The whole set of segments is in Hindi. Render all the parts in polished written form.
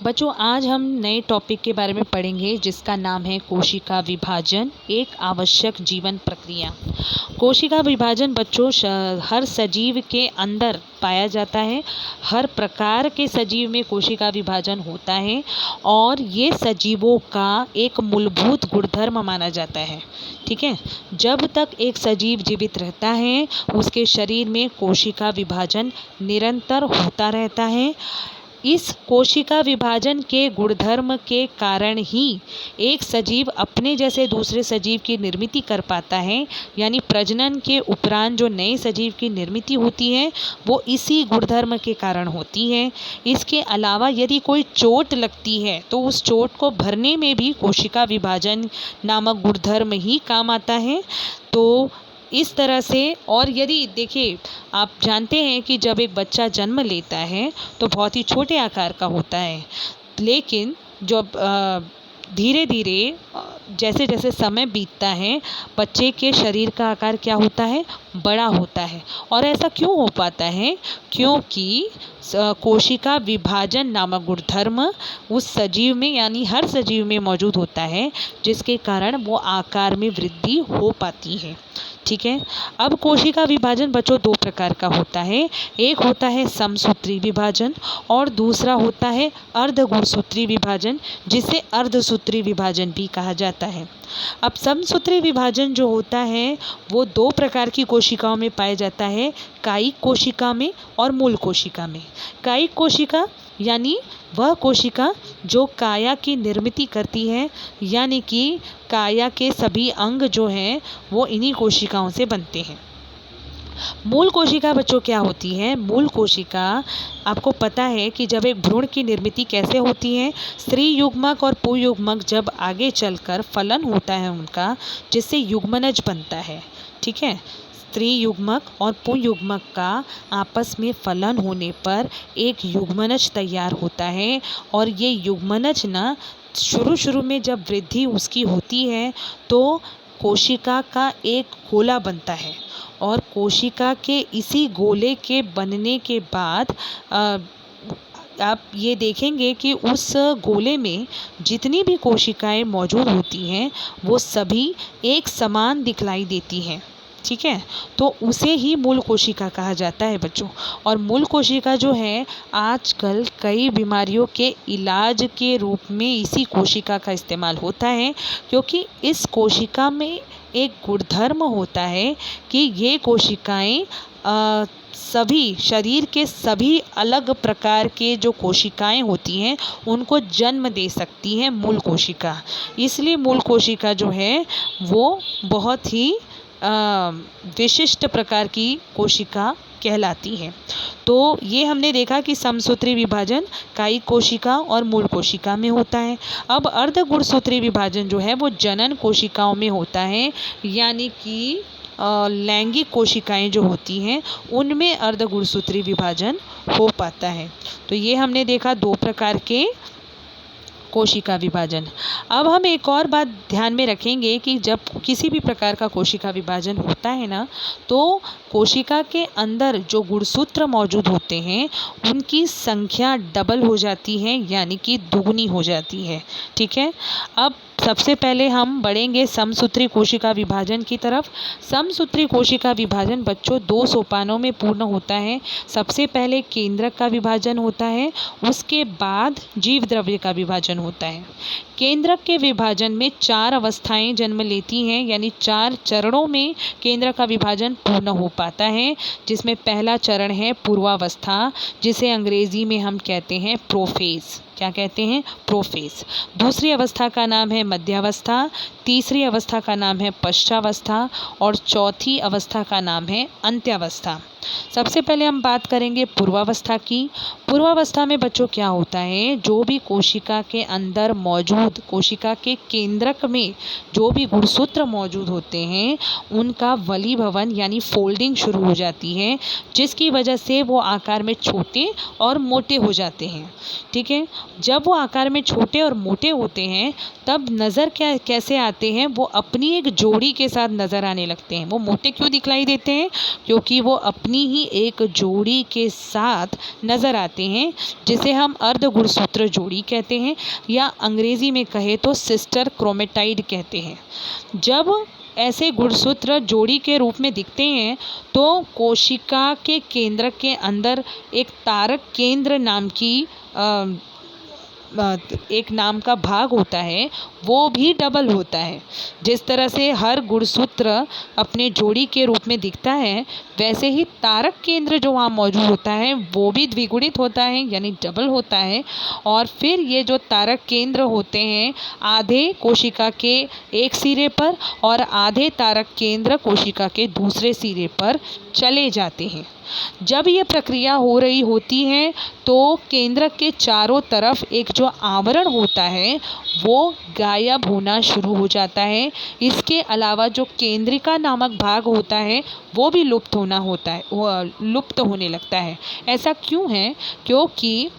बच्चों, आज हम नए टॉपिक के बारे में पढ़ेंगे जिसका नाम है कोशिका विभाजन, एक आवश्यक जीवन प्रक्रिया। कोशिका विभाजन बच्चों हर सजीव के अंदर पाया जाता है। हर प्रकार के सजीव में कोशिका विभाजन होता है और ये सजीवों का एक मूलभूत गुणधर्म माना जाता है। ठीक है, जब तक एक सजीव जीवित रहता है उसके शरीर में कोशिका विभाजन निरंतर होता रहता है। इस कोशिका विभाजन के गुणधर्म के कारण ही एक सजीव अपने जैसे दूसरे सजीव की निर्मित कर पाता है, यानी प्रजनन के उपरांत जो नए सजीव की निर्मित होती है वो इसी गुणधर्म के कारण होती है। इसके अलावा यदि कोई चोट लगती है तो उस चोट को भरने में भी कोशिका विभाजन नामक गुणधर्म ही काम आता है। तो इस तरह से, और यदि देखिए, आप जानते हैं कि जब एक बच्चा जन्म लेता है तो बहुत ही छोटे आकार का होता है, लेकिन जब धीरे धीरे जैसे जैसे समय बीतता है बच्चे के शरीर का आकार क्या होता है, बड़ा होता है। और ऐसा क्यों हो पाता है? क्योंकि कोशिका विभाजन नामक गुणधर्म उस सजीव में, यानी हर सजीव में मौजूद होता है, जिसके कारण वो आकार में वृद्धि हो पाती है। ठीक है, अब कोशिका विभाजन बच्चों दो प्रकार का होता है। एक होता है समसूत्री विभाजन और दूसरा होता है अर्धगुणसूत्री विभाजन, जिसे अर्धसूत्री विभाजन भी कहा जाता है। अब समसूत्री विभाजन जो होता है वो दो प्रकार की कोशिकाओं में पाया जाता है, कायिक कोशिका में और मूल कोशिका में। कायिक कोशिका यानी वह कोशिका जो काया की निर्मित करती है, यानी कि काया के सभी अंग जो हैं वो इन्हीं कोशिकाओं से बनते हैं। मूल कोशिका बच्चों क्या होती है? मूल कोशिका, आपको पता है कि जब एक भ्रूण की निर्मित कैसे होती है, स्त्री युग्मक और पुंयुग्मक जब आगे चलकर फलन होता है उनका, जिससे युग्मनज बनता है। ठीक है, स्त्री युग्मक और पुंयुग्मक का आपस में फलन होने पर एक युग्मनज तैयार होता है। और ये युग्मनज ना शुरू में जब वृद्धि उसकी होती है तो कोशिका का एक गोला बनता है, और कोशिका के इसी गोले के बनने के बाद आप ये देखेंगे कि उस गोले में जितनी भी कोशिकाएं मौजूद होती हैं वो सभी एक समान दिखलाई देती हैं। ठीक है, तो उसे ही मूल कोशिका कहा जाता है बच्चों। और मूल कोशिका जो है आजकल कई बीमारियों के इलाज के रूप में इसी कोशिका का इस्तेमाल होता है, क्योंकि इस कोशिका में एक गुणधर्म होता है कि ये कोशिकाएं सभी शरीर के सभी अलग प्रकार के जो कोशिकाएं होती हैं उनको जन्म दे सकती हैं मूल कोशिका। इसलिए मूल कोशिका जो है वो बहुत ही विशिष्ट प्रकार की कोशिका कहलाती है। तो ये हमने देखा कि समसूत्री विभाजन कायिक कोशिका और मूल कोशिका में होता है। अब अर्धगुणसूत्री विभाजन जो है वो जनन कोशिकाओं में होता है, यानी कि लैंगिक कोशिकाएं जो होती हैं उनमें अर्धगुणसूत्री विभाजन हो पाता है। तो ये हमने देखा दो प्रकार के कोशिका विभाजन। अब हम एक और बात ध्यान में रखेंगे कि जब किसी भी प्रकार का कोशिका विभाजन होता है ना, तो कोशिका के अंदर जो गुणसूत्र मौजूद होते हैं उनकी संख्या डबल हो जाती है, यानी कि दुगनी हो जाती है। ठीक है, अब सबसे पहले हम बढ़ेंगे समसूत्री कोशिका विभाजन की तरफ। समसूत्री कोशिका विभाजन बच्चों दो सोपानों में पूर्ण होता है। सबसे पहले केंद्रक का विभाजन होता है, उसके बाद जीव द्रव्य का विभाजन होता है। केंद्रक के विभाजन में 4 अवस्थाएं जन्म लेती हैं, यानी 4 चरणों में केंद्रक का विभाजन पूर्ण हो पाता है, जिसमें पहला चरण है पूर्वावस्था, जिसे अंग्रेजी में हम कहते हैं प्रोफेज। क्या कहते हैं? प्रोफेज। दूसरी अवस्था का नाम है मध्यावस्था, तीसरी अवस्था का नाम है पश्चावस्था और चौथी अवस्था का नाम है अंत्यावस्था। सबसे पहले हम बात करेंगे पूर्वावस्था की। पूर्वावस्था में बच्चों क्या होता है, जो भी कोशिका के अंदर मौजूद, कोशिका के केंद्रक में जो भी गुणसूत्र मौजूद होते हैं उनका वलीभवन यानी फोल्डिंग शुरू हो जाती है, जिसकी वजह से वो आकार में छोटे और मोटे हो जाते हैं। ठीक है, जब वो आकार में छोटे और मोटे होते हैं तब नज़र कैसे आते हैं, वो अपनी एक जोड़ी के साथ नज़र आने लगते हैं। वो मोटे क्यों दिखलाई देते हैं? क्योंकि वो अपनी अपनी ही एक जोड़ी के साथ नज़र आते हैं, जिसे हम अर्ध गुणसूत्र जोड़ी कहते हैं, या अंग्रेज़ी में कहे तो सिस्टर क्रोमेटाइड कहते हैं। जब ऐसे गुणसूत्र जोड़ी के रूप में दिखते हैं तो कोशिका के केंद्र के अंदर एक तारक केंद्र नाम की एक नाम का भाग होता है, वो भी डबल होता है। जिस तरह से हर गुणसूत्र अपने जोड़ी के रूप में दिखता है, वैसे ही तारक केंद्र जो वहाँ मौजूद होता है वो भी द्विगुणित होता है, यानी डबल होता है। और फिर ये जो तारक केंद्र होते हैं, आधे कोशिका के एक सिरे पर और आधे तारक केंद्र कोशिका के दूसरे सिरे पर चले जाते हैं। जब ये प्रक्रिया हो रही होती है तो केंद्र के चारों तरफ एक जो आवरण होता है वो गायब होना शुरू हो जाता है। इसके अलावा जो केंद्रिका नामक भाग होता है वो भी लुप्त होने लगता है। ऐसा क्यों है? क्योंकि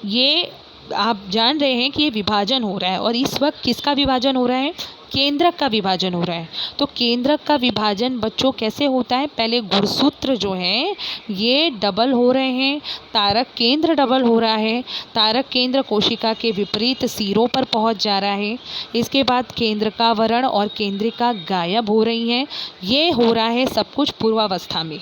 ये आप जान रहे हैं कि ये विभाजन हो रहा है, और इस वक्त किसका विभाजन हो रहा है? केंद्रक का विभाजन हो रहा है। तो केंद्रक का विभाजन बच्चों कैसे होता है? पहले गुणसूत्र जो हैं ये डबल हो रहे हैं, तारक केंद्र डबल हो रहा है, तारक केंद्र कोशिका के विपरीत सिरों पर पहुंच जा रहा है। इसके बाद केंद्रकावरण और केंद्रिका गायब हो रही हैं। ये हो रहा है सब कुछ पूर्वावस्था में।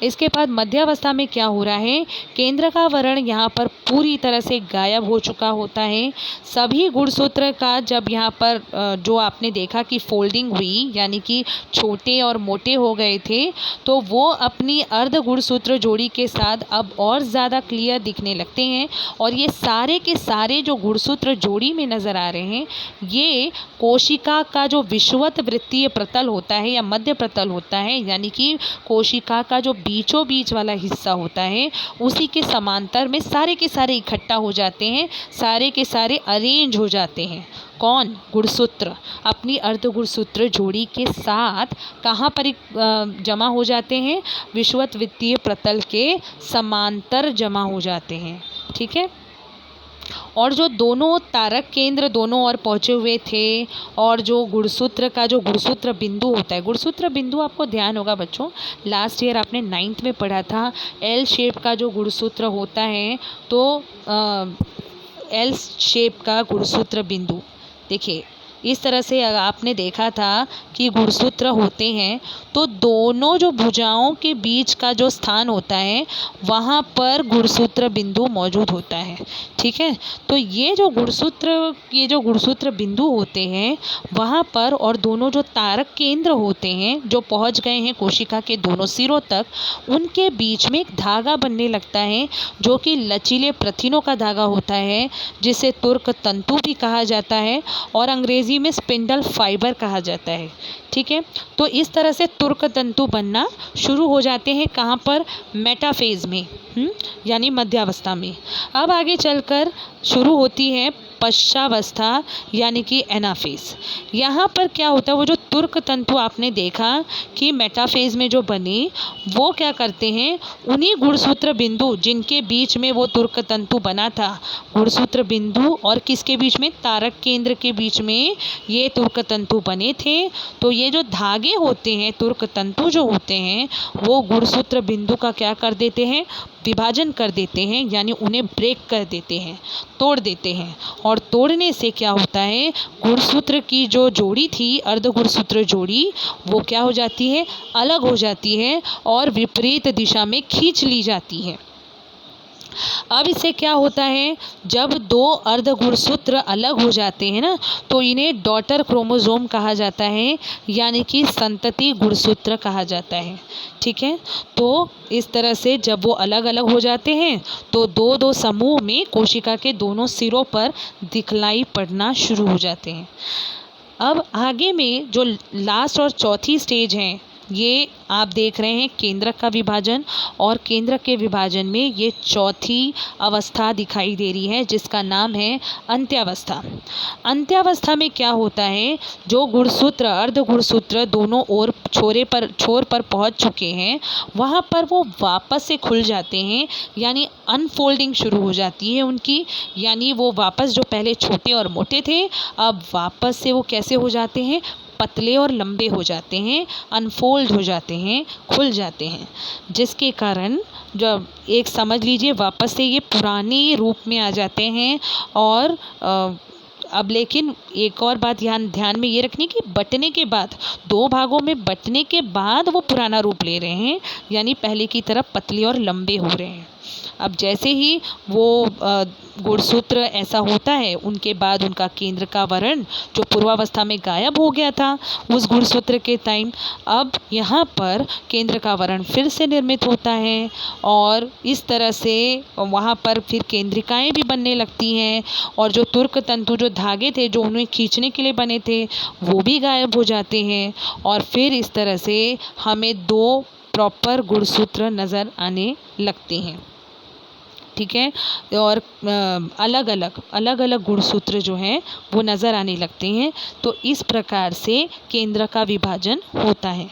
इसके बाद मध्यावस्था में क्या हो रहा है? केंद्रकावरण यहाँ पर पूरी तरह से गायब हो चुका होता है। सभी गुणसूत्र का जब यहाँ पर जो आपने देखा कि फोल्डिंग हुई, यानी कि छोटे और मोटे हो गए थे, तो वो अपनी अर्ध गुणसूत्र जोड़ी के साथ अब और ज़्यादा क्लियर दिखने लगते हैं। और ये सारे के सारे जो गुणसूत्र जोड़ी में नज़र आ रहे हैं, ये कोशिका का जो विषुवत वृत्तीय प्रतल होता है या मध्य प्रतल होता है, यानी कि कोशिका का जो बीचों बीच वाला हिस्सा होता है, उसी के समांतर में सारे के सारे इकट्ठा हो जाते हैं, सारे के सारे अरेंज हो जाते हैं। कौन? गुणसूत्र अपनी अर्ध गुणसूत्र जोड़ी के साथ कहाँ पर जमा हो जाते हैं? विषुवत वृत्तीय प्रतल के समांतर जमा हो जाते हैं। ठीक है। और जो दोनों तारक केंद्र दोनों ओर पहुँचे हुए थे, और जो गुणसूत्र का जो गुणसूत्र बिंदु होता है, गुणसूत्र बिंदु आपको ध्यान होगा बच्चों, लास्ट ईयर आपने 9th में पढ़ा था। एल शेप का जो गुणसूत्र होता है, तो एल शेप का गुणसूत्र बिंदु देखिए, इस तरह से आपने देखा था कि गुणसूत्र होते हैं तो दोनों जो भुजाओं के बीच का जो स्थान होता है वहाँ पर गुणसूत्र बिंदु मौजूद होता है। ठीक है। तो ये जो गुणसूत्र बिंदु होते हैं वहाँ पर, और दोनों जो तारक केंद्र होते हैं जो पहुँच गए हैं कोशिका के दोनों सिरों तक, उनके बीच में एक धागा बनने लगता है जो कि लचीले प्रथिनों का धागा होता है, जिसे तुर्क तंतु भी कहा जाता है और अंग्रेजी में स्पिंडल फाइबर कहा जाता है। ठीक है। तो इस तरह से तुर्क तंतु बनना शुरू हो जाते हैं। कहाँ पर? मेटाफेज में, यानी मध्यावस्था में। अब आगे चलकर शुरू होती है पश्चावस्था, यानी कि एनाफेज। यहाँ पर क्या होता है? वो जो तुर्क तंतु आपने देखा कि मेटाफेज में जो बने, वो क्या करते हैं? उन्हीं गुणसूत्र बिंदु जिनके बीच में वो तुर्क तंतु बना था, गुणसूत्र बिंदु और किसके बीच में? तारक केंद्र के बीच में ये तुर्क तंतु बने थे। तो ये जो धागे होते हैं, तुर्क तंतु जो होते हैं, वो गुणसूत्र बिंदु का क्या कर देते हैं? विभाजन कर देते हैं, यानी उन्हें ब्रेक कर देते हैं, तोड़ देते हैं। और तोड़ने से क्या होता है? गुणसूत्र की जो जोड़ी थी, अर्ध गुणसूत्र जोड़ी, वो क्या हो जाती है? अलग हो जाती है और विपरीत दिशा में खींच ली जाती है। अब इससे क्या होता है? जब दो अर्ध गुणसूत्र अलग हो जाते हैं ना, तो इन्हें डॉटर क्रोमोसोम कहा जाता है, यानी कि संतति गुणसूत्र कहा जाता है। ठीक है। तो इस तरह से जब वो अलग अलग हो जाते हैं तो दो दो समूह में कोशिका के दोनों सिरों पर दिखलाई पड़ना शुरू हो जाते हैं। अब आगे में जो लास्ट और चौथी स्टेज है, ये आप देख रहे हैं केंद्रक का विभाजन, और केंद्रक के विभाजन में ये चौथी अवस्था दिखाई दे रही है, जिसका नाम है अंत्यावस्था। अंत्यावस्था में क्या होता है? जो गुणसूत्र, अर्ध गुणसूत्र दोनों ओर छोर पर पहुंच चुके हैं, वहाँ पर वो वापस से खुल जाते हैं, यानी अनफोल्डिंग शुरू हो जाती है उनकी, यानी वो वापस जो पहले छोटे और मोटे थे, अब वापस से वो कैसे हो जाते हैं? पतले और लंबे हो जाते हैं, अनफोल्ड हो जाते हैं, खुल जाते हैं, जिसके कारण जब एक समझ लीजिए वापस से ये पुराने रूप में आ जाते हैं। और अब लेकिन एक और बात ध्यान में ये रखनी कि बंटने के बाद, 2 भागों में बंटने के बाद वो पुराना रूप ले रहे हैं, यानी पहले की तरफ पतले और लंबे हो रहे हैं। अब जैसे ही वो गुणसूत्र ऐसा होता है, उनके बाद उनका केंद्र का वर्ण जो पूर्वावस्था में गायब हो गया था उस गुणसूत्र के टाइम, अब यहाँ पर केंद्र का वर्ण फिर से निर्मित होता है और इस तरह से वहाँ पर फिर केंद्रिकाएं भी बनने लगती हैं और जो तुर्क तंतु, जो धागे थे जो उन्हें खींचने के लिए बने थे, वो भी गायब हो जाते हैं और फिर इस तरह से हमें 2 प्रॉपर गुणसूत्र नज़र आने लगते हैं। ठीक है, और अलग अलग गुणसूत्र जो हैं वो नज़र आने लगते हैं। तो इस प्रकार से केंद्र का विभाजन होता है।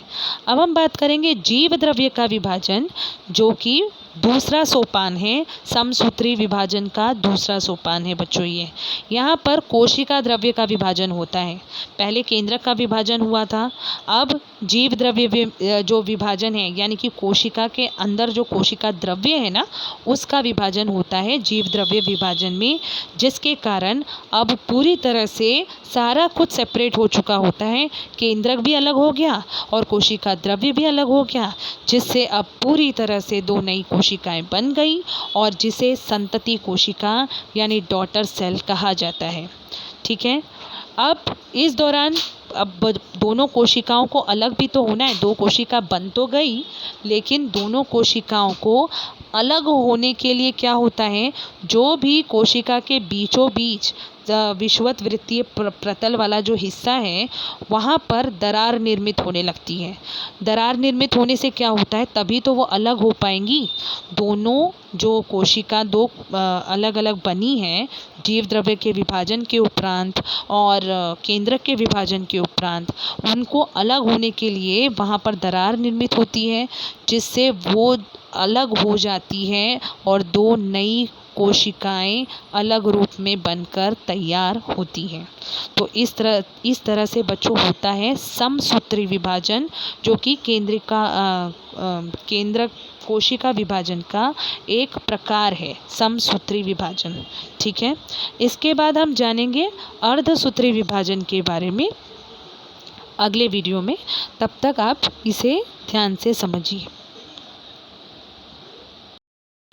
अब हम बात करेंगे जीव द्रव्य का विभाजन, जो कि दूसरा सोपान है, समसूत्री विभाजन का दूसरा सोपान है बच्चों। ये यहाँ पर कोशिका द्रव्य का विभाजन होता है। पहले केंद्रक का विभाजन हुआ था, अब जीव द्रव्य जो विभाजन है, यानी कि कोशिका के अंदर जो कोशिका द्रव्य है ना, उसका विभाजन होता है जीव द्रव्य विभाजन में, जिसके कारण अब पूरी तरह से सारा कुछ सेपरेट हो चुका होता है। केंद्रक भी अलग हो गया और कोशिका द्रव्य भी अलग हो गया, जिससे अब पूरी तरह से 2 नई कोशिकाएं बन गई और जिसे संतति कोशिका यानी डॉटर सेल कहा जाता है। ठीक है, अब इस दौरान अब दोनों कोशिकाओं को अलग भी तो होना है। 2 कोशिका बन तो गई, लेकिन दोनों कोशिकाओं को अलग होने के लिए क्या होता है, जो भी कोशिका के बीचों बीच विषुवत वृत्तीय प्रतल वाला जो हिस्सा है, वहाँ पर दरार निर्मित होने लगती है। दरार निर्मित होने से क्या होता है, तभी तो वो अलग हो पाएंगी। दोनों जो कोशिका 2 अलग अलग बनी हैं, जीव द्रव्य के विभाजन के उपरांत और केंद्रक के विभाजन के उपरांत, उनको अलग होने के लिए वहाँ पर दरार निर्मित होती है, जिससे वो अलग हो जाती हैं और 2 नई कोशिकाएं अलग रूप में बनकर तैयार होती हैं। तो इस तरह से बच्चों होता है समसूत्री विभाजन, जो कि केंद्रक कोशिका विभाजन का एक प्रकार है, समसूत्री विभाजन। ठीक है, इसके बाद हम जानेंगे अर्धसूत्री विभाजन के बारे में अगले वीडियो में। तब तक आप इसे ध्यान से समझिए।